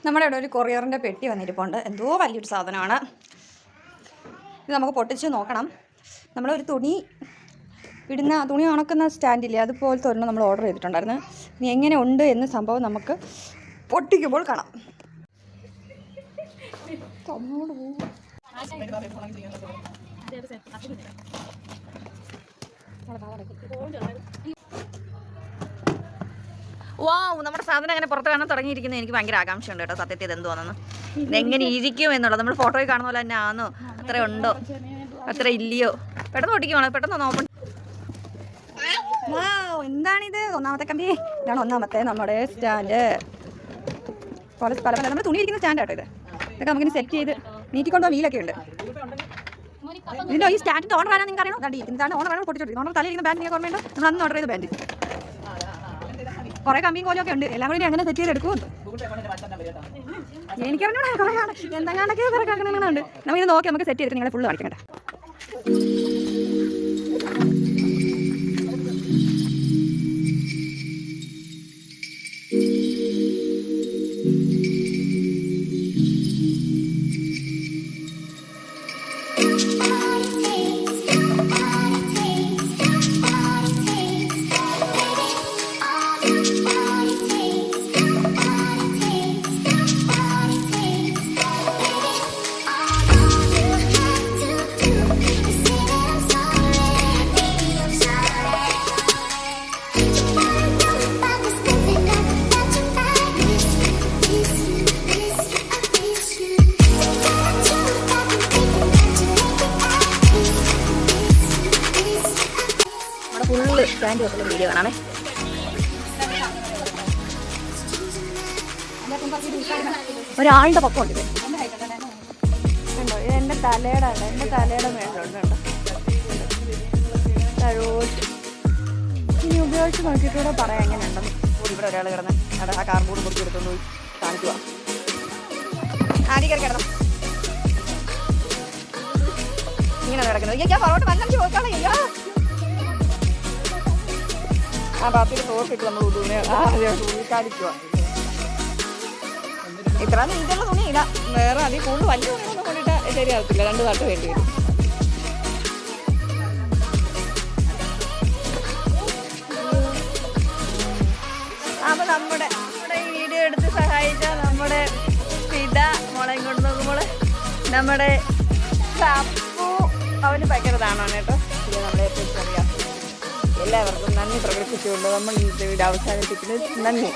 നമ്മുടെ ഇവിടെ ഒരു കൊറിയറിൻ്റെ പെട്ടി വന്നിരിപ്പുണ്ട്. എന്തോ വലിയൊരു സാധനമാണ് ഇത്. നമുക്ക് പൊട്ടിച്ച് നോക്കണം. നമ്മളൊരു തുണി ഇടുന്ന തുണി ഉണക്കുന്ന സ്റ്റാൻഡില്ലേ, അതുപോലത്തെ ഒരെണ്ണം നമ്മൾ ഓർഡർ ചെയ്തിട്ടുണ്ടായിരുന്നു. ഇനി എങ്ങനെ ഉണ്ട് എന്ന് സംഭവം നമുക്ക് പൊട്ടിക്കുമ്പോൾ കാണാം. വാവ്, നമ്മുടെ സാധനം അങ്ങനെ പുറത്ത് കാണാൻ തുടങ്ങിയിരിക്കുന്നത് എനിക്ക് ഭയങ്കര ആകാംക്ഷയുണ്ട് കേട്ടോ. സത്യത്തിൽ ഇത് എന്തുവാണെന്ന്, ഇതെങ്ങനെ ഇരിക്കും എന്നുള്ളത്. നമ്മൾ ഫോട്ടോയിൽ കാണുന്ന പോലെ തന്നെ ആണോ, അത്ര ഉണ്ടോ അത്ര ഇല്ലയോ? പെട്ടെന്ന് പൊട്ടിക്കുവാണോ, പെട്ടെന്ന് ഓപ്പൺ. വാവ്, എന്താണിത്? ഒന്നാമത്തെ കമ്പി ഇതാണ്. ഒന്നാമത്തെ നമ്മുടെ സ്റ്റാൻഡ് പല പല പല നമ്മൾ തുണി ഇരിക്കുന്ന സ്റ്റാൻഡ് കേട്ടോ. ഇതൊക്കെ നമുക്കിനി സെറ്റ് ചെയ്ത് നീട്ടിക്കൊണ്ടോ വീലൊക്കെ ഉണ്ട്. ഇതിൻ്റെ ഈ സ്റ്റാൻഡിൻ്റെ ഓണർ ആണെന്ന് നിങ്ങൾക്ക് അറിയണോ? അതാണ്ട് ഇതാണ് ഓണർ. ആണ് പൊട്ടിച്ചോട്ടി ഓണർ തലയിരിക്കുന്ന ബാൻഡ് നിങ്ങൾക്ക് ഓർമ്മയുണ്ടോ? നമ്മൾ അന്ന് ഓർഡർ ചെയ്ത ബാൻഡ്. കുറേ കമ്പിയും കോലൊക്കെ ഉണ്ട്. എല്ലാം കൂടി അങ്ങനെ സെറ്റ് ചെയ്തെടുക്കും. എനിക്കറിഞ്ഞൂടാ, കുറേ എന്തെങ്കിലൊക്കെ കുറേ കാരണങ്ങളുണ്ട്. നമുക്കിത് നോക്കി നമുക്ക് സെറ്റ് ചെയ്തിട്ട് നിങ്ങളെ ഫുള്ള് കാണിക്കാം കേട്ടോ. ഫുള്ള് സ്റ്റാൻഡ് വെക്കുന്ന വീഡിയോ കാണാമേ. ഒരാളുടെ പക്കം ഉണ്ട്. കണ്ടോ, ഇത് എൻ്റെ തലയുടെ മേലുണ്ട് കേട്ടോ. തഴോട്ട് ഇനി ഉപയോഗിച്ച് നോക്കിയിട്ടൂടെ പറയാം എങ്ങനെയുണ്ടെന്ന്. ഇവിടെ ഒരാൾ കിടന്ന് അവിടെ ആ കാർബോർഡ് പൊറുക്കി എടുത്തുകൊണ്ട് പോയി കാണിക്കുക. ആദ്യം കയറി കിടന്നു ഇങ്ങനെ കിടക്കുന്നത്. ഞാൻ പുറകോട്ട് വന്നിട്ട് ചോദിക്കാറില്ല. ആ ബാപ്പിയുടെ തോർക്കിട്ട് നമ്മൾ ഉള്ളിക്കാടിക്കുക. ഇത്ര നീറ്റുള്ള തുണിയില്ല, വേറെ അതിൽ കൂടുതൽ വലിയ തുണിയൊന്നും കൊണ്ടിട്ട് ശരിയാകത്തില്ല. 2 തട്ട് വേണ്ടി വരും. അപ്പം നമ്മുടെ ഈ വീഡിയോ എടുത്ത് സഹായിച്ച നമ്മുടെ പിത മോളെയും കൊണ്ട് നോക്കുമ്പോൾ നമ്മുടെ സപ്പു അവന് ഭയങ്കര താണാണ് കേട്ടോ. ഇത് നമ്മളെ അറിയാം. എല്ലാവർക്കും നന്ദി പ്രകടിപ്പിച്ചുകൊണ്ട് നമ്മൾ ഈ വീഡിയോ അവസാനിപ്പിക്കുന്നത്. നന്ദി.